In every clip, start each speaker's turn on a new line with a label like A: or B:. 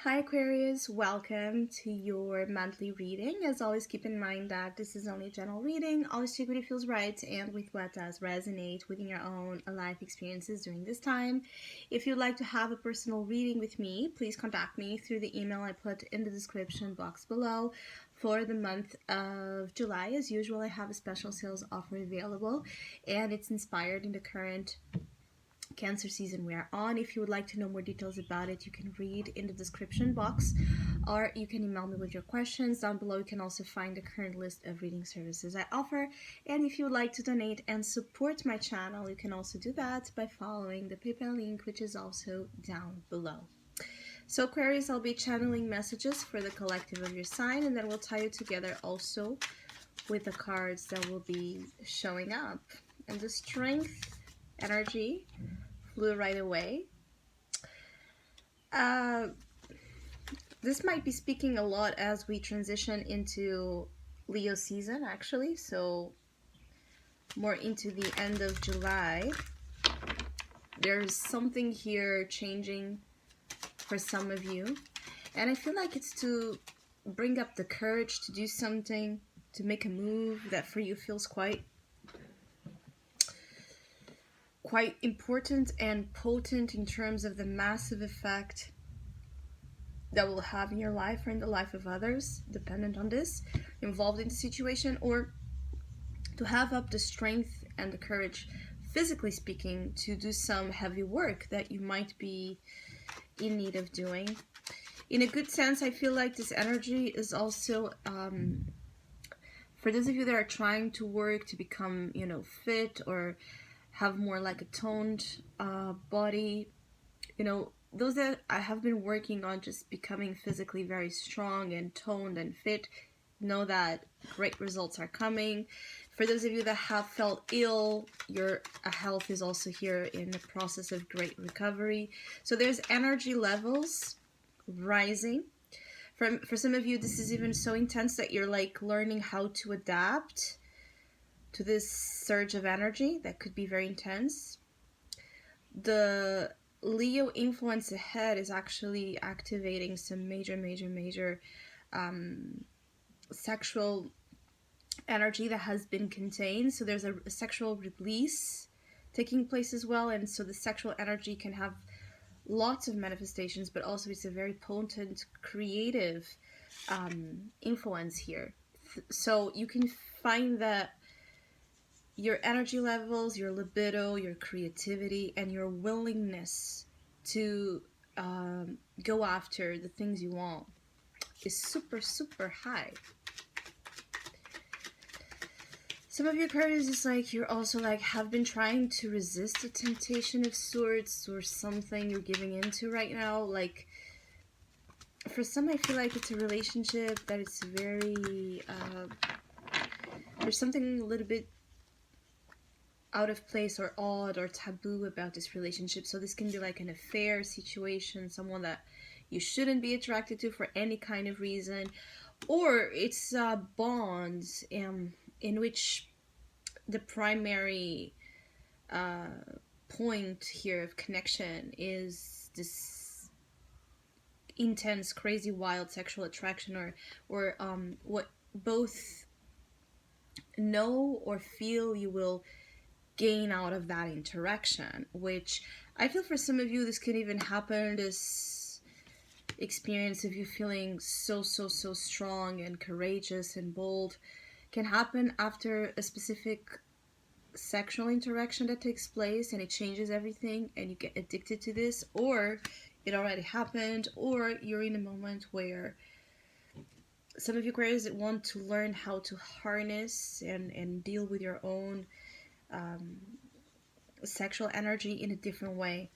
A: Hi Aquarius, welcome to your monthly reading. As always, keep in mind that this is only a general reading. Always take what it feels right and with what does resonate within your own life experiences during this time. If you'd like to have a personal reading with me, please contact me through the email I put in the description box below. For the month of July, as usual, I have a special sales offer available, and it's inspired in the current Cancer season we are on. If you would like to know more details about it, you can read in the description box, or you can email me with your questions. Down below you can also find the current list of reading services I offer. And if you would like to donate and support my channel, you can also do that by following the PayPal link, which is also down below. So Aquarius, I'll be channeling messages for the collective of your sign, and then we'll tie it together also with the cards that will be showing up. And the Strength energy flew right away. This might be speaking a lot as we transition into Leo season, actually, so more into the end of July. There's something here changing for some of you, and I feel like it's to bring up the courage to do something, to make a move that for you feels quite important and potent in terms of the massive effect that will have in your life or in the life of others, dependent on this, involved in the situation, or to have up the strength and the courage, physically speaking, to do some heavy work that you might be in need of doing. In a good sense, I feel like this energy is also, for those of you that are trying to work to become, fit or have more like a toned body, those that I have been working on just becoming physically very strong and toned and fit know that great results are coming. For those of you that have felt ill, your health is also here in the process of great recovery. So there's energy levels rising. For some of you, this is even so intense that you're like learning how to adapt to this surge of energy that could be very intense. The Leo influence ahead is actually activating some major sexual energy that has been contained. So there's a sexual release taking place as well, and so the sexual energy can have lots of manifestations, but also it's a very potent creative influence here. So you can find that your energy levels, your libido, your creativity, and your willingness to go after the things you want is super high. Some of your Aquarius is like you're also like have been trying to resist a temptation of sorts or something you're giving into right now. Like for some, I feel like it's a relationship that it's very there's something a little bit out of place or odd or taboo about this relationship. So this can be like an affair situation, someone that you shouldn't be attracted to for any kind of reason, or it's bonds in which the primary point here of connection is this intense, crazy, wild sexual attraction, or what both know or feel you will gain out of that interaction, which I feel for some of you this can even happen, this experience of you feeling so strong and courageous and bold can happen after a specific sexual interaction that takes place and it changes everything and you get addicted to this, or it already happened, or you're in a moment where some of you Aquarius want to learn how to harness and deal with your own sexual energy in a different way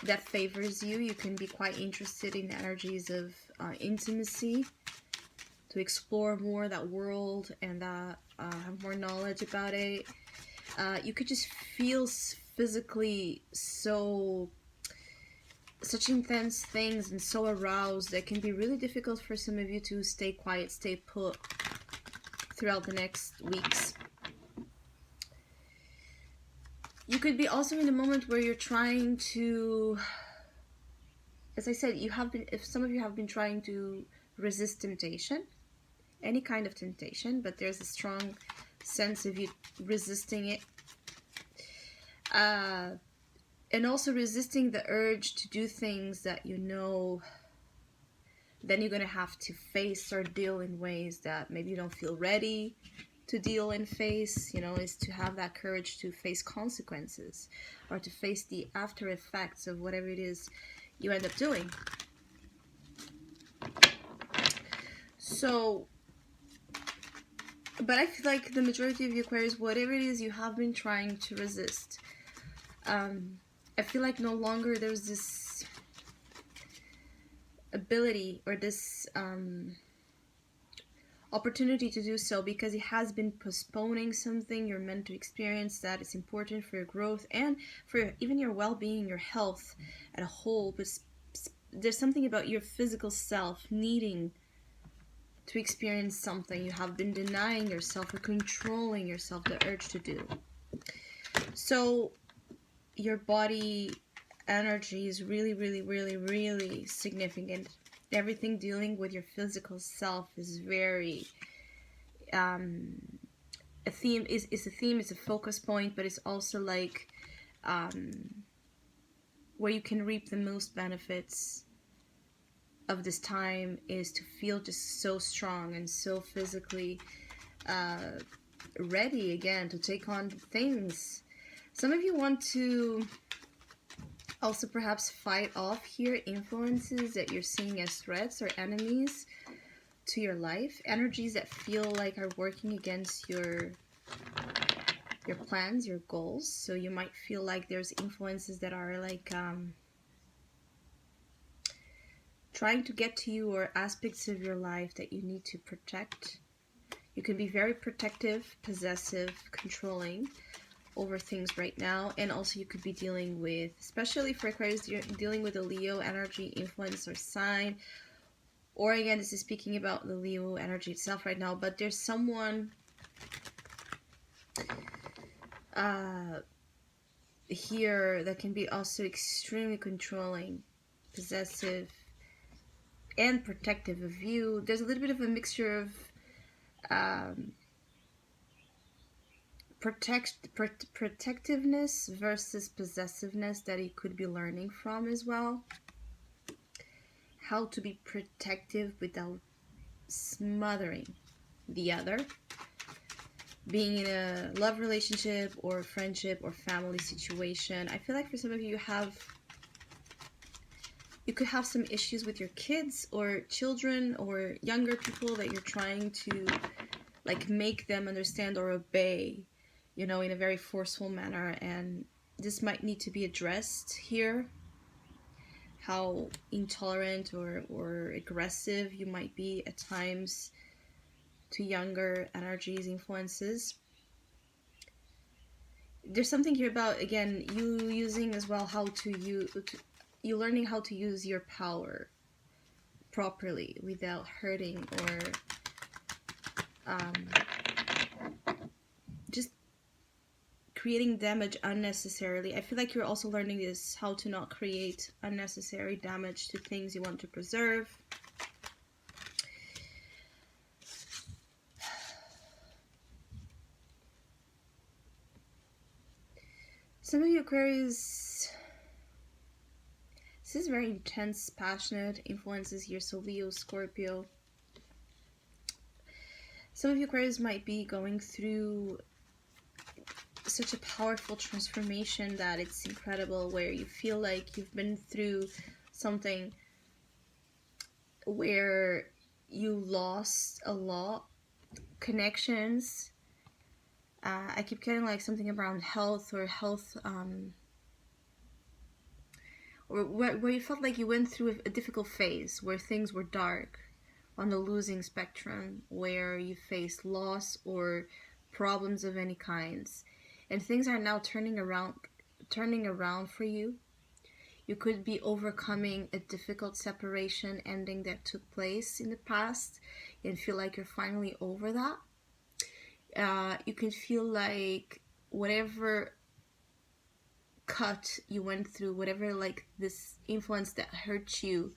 A: that favors you. You can be quite interested in energies of intimacy, to explore more that world and have more knowledge about it. You could just feel physically such intense things and so aroused that can be really difficult for some of you to stay quiet, stay put throughout the next weeks. You could be also in a moment where you're trying to as I said, if some of you have been trying to resist temptation, any kind of temptation, but there's a strong sense of you resisting it. And also resisting the urge to do things that you know then you're going to have to face or deal in ways that maybe you don't feel ready to deal and face, is to have that courage to face consequences or to face the after effects of whatever it is you end up doing. So, but I feel like the majority of you Aquarius, whatever it is you have been trying to resist, I feel like no longer there's this ability or this opportunity to do so, because it has been postponing something you're meant to experience that is important for your growth and for even your well-being, your health at a whole. But there's something about your physical self needing to experience something you have been denying yourself or controlling yourself the urge to do. So your body energy is really, really, really, really significant. Everything dealing with your physical self is very a theme, is a theme, it's a focus point, but it's also like where you can reap the most benefits of this time is to feel just so strong and so physically ready again to take on things. Some of you want to also perhaps fight off here influences that you're seeing as threats or enemies to your life, energies that feel like are working against your plans, your goals. So you might feel like there's influences that are like trying to get to you, or aspects of your life that you need to protect. You can be very protective, possessive, controlling over things right now, and also you could be dealing with, especially for Aquarius, you're dealing with a Leo energy influence or sign, or again, this is speaking about the Leo energy itself right now, but there's someone here that can be also extremely controlling, possessive, and protective of you. There's a little bit of a mixture of protectiveness versus possessiveness that he could be learning from as well. How to be protective without smothering the other. Being in a love relationship or friendship or family situation. I feel like for some of you, you could have some issues with your kids or children or younger people that you're trying to like make them understand or obey, in a very forceful manner, and this might need to be addressed here. How intolerant or aggressive you might be at times to younger energies, influences. There's something here about, again, you using as well you learning how to use your power properly without hurting or just creating damage unnecessarily. I feel like you're also learning this, how to not create unnecessary damage to things you want to preserve. Some of you Aquarius, this is very intense, passionate influences here, so Leo, Scorpio. Some of you Aquarius might be going through such a powerful transformation that it's incredible, where you feel like you've been through something where you lost a lot, connections. I keep getting like something around health or or where you felt like you went through a difficult phase where things were dark on the losing spectrum, where you faced loss or problems of any kinds, and things are now turning around for you. You could be overcoming a difficult separation ending that took place in the past and feel like you're finally over that. You can feel like whatever cut you went through, whatever, like this influence that hurt you,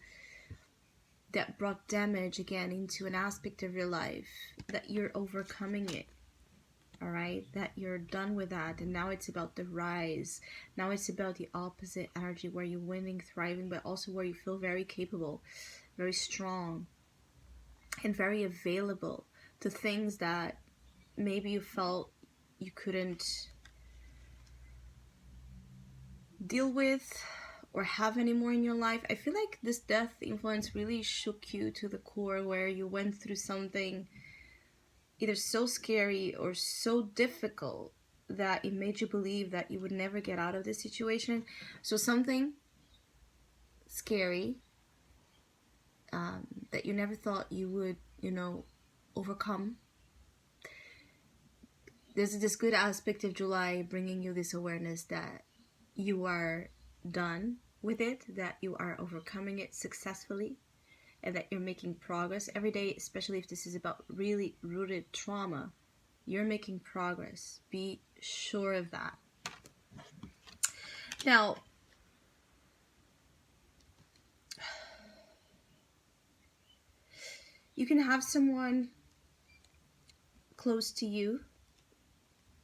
A: that brought damage again into an aspect of your life, that you're overcoming it. All right, that you're done with that, and now it's about the rise. Now it's about the opposite energy, where you're winning, thriving, but also where you feel very capable, very strong, and very available to things that maybe you felt you couldn't deal with or have anymore in your life. I feel like this death influence really shook you to the core, where you went through something either so scary or so difficult that it made you believe that you would never get out of this situation. So something scary that you never thought you would, overcome. There's this good aspect of July bringing you this awareness that you are done with it, that you are overcoming it successfully, and that you're making progress every day, especially if this is about really rooted trauma. You're making progress. Be sure of that. Now, you can have someone close to you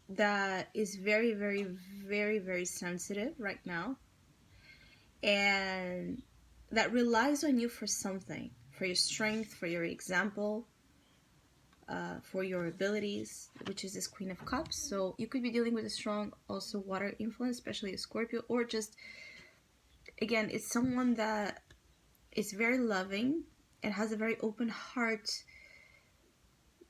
A: that is very, very, very, very sensitive right now, and that relies on you for something, for your strength, for your example, for your abilities, which is this Queen of Cups. So you could be dealing with a strong also water influence, especially a Scorpio, or just, again, it's someone that is very loving and has a very open heart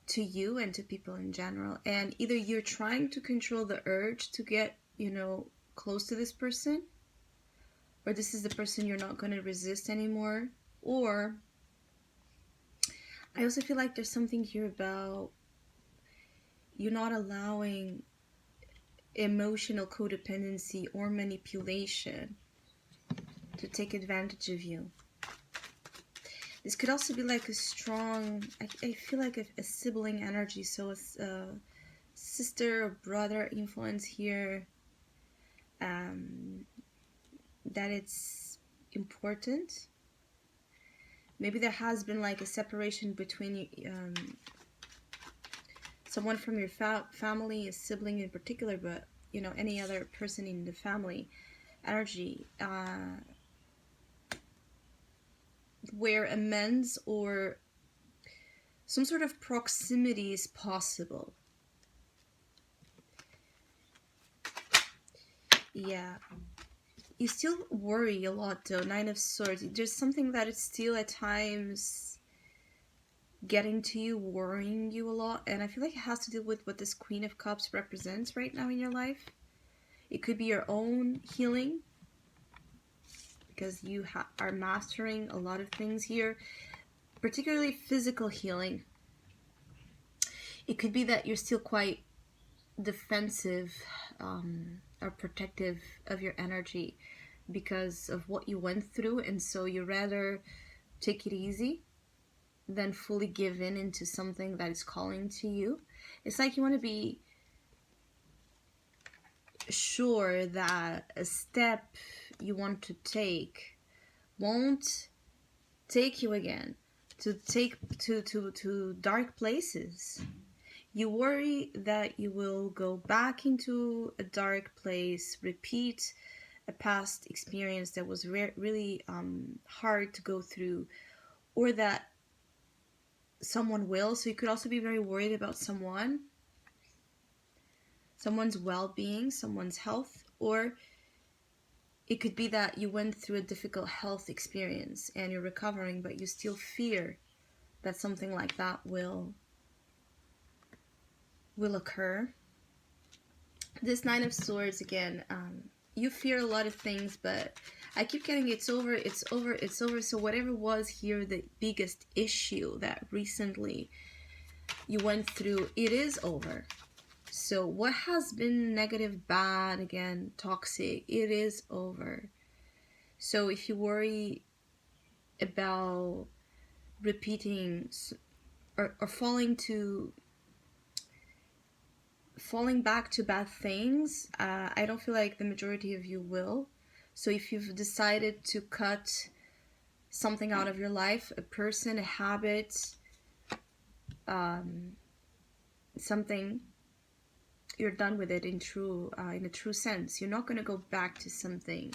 A: to you and to people in general. And either you're trying to control the urge to get, close to this person, or this is the person you're not going to resist anymore. Or I also feel like there's something here about you not allowing emotional codependency or manipulation to take advantage of you. This could also be like a strong, I feel like a sibling energy, so it's a sister or brother influence here, that it's important. Maybe there has been like a separation between someone from your family, a sibling in particular, but any other person in the family energy, where amends or some sort of proximity is possible. Yeah. You still worry a lot though, Nine of Swords. There's something that is still at times getting to you, worrying you a lot. And I feel like it has to do with what this Queen of Cups represents right now in your life. It could be your own healing, because you are mastering a lot of things here, particularly physical healing. It could be that you're still quite defensive or protective of your energy because of what you went through, and so you rather take it easy than fully give in into something that is calling to you. It's like you want to be sure that a step you want to take won't take you again to dark places. You worry that you will go back into a dark place, repeat a past experience that was really hard to go through, or that someone will. So you could also be very worried about someone's well-being, someone's health, or it could be that you went through a difficult health experience and you're recovering, but you still fear that something like that will occur. This Nine of Swords again, you fear a lot of things, but I keep getting it's over. So whatever was here the biggest issue that recently you went through, it is over. So what has been negative, bad, again, toxic, it is over. So if you worry about repeating or falling falling back to bad things, I don't feel like the majority of you will. So if you've decided to cut something out of your life, a person, a habit, something, you're done with it in a true sense. You're not going to go back to something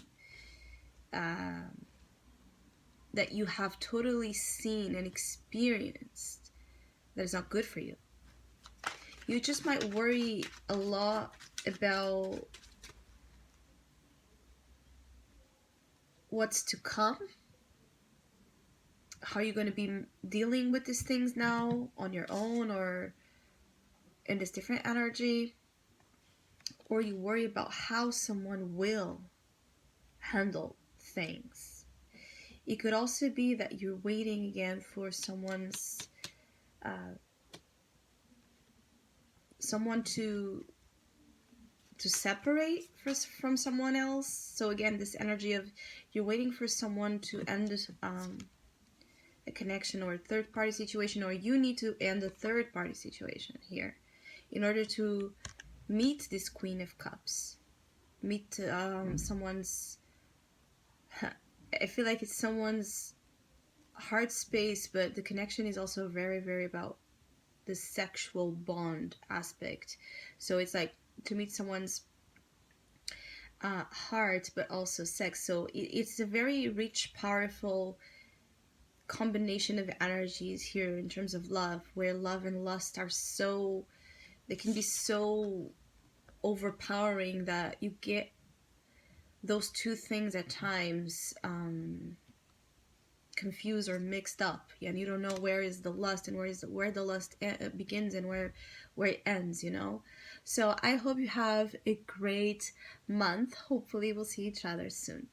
A: that you have totally seen and experienced that is not good for you. You just might worry a lot about what's to come. How are you going to be dealing with these things now on your own or in this different energy? Or you worry about how someone will handle things. It could also be that you're waiting again for someone to separate from someone else. So again, this energy of you're waiting for someone to end a connection or a third-party situation, or you need to end a third-party situation here in order to meet this Queen of Cups. Meet someone's... I feel like it's someone's heart space, but the connection is also very, very about the sexual bond aspect. So it's like to meet someone's heart, but also sex. So it's a very rich, powerful combination of energies here in terms of love, where love and lust are so, they can be so overpowering that you get those two things at times confused or mixed up, and you don't know where is the lust and where the lust begins and where it ends, you know. So I hope you have a great month. Hopefully we'll see each other soon.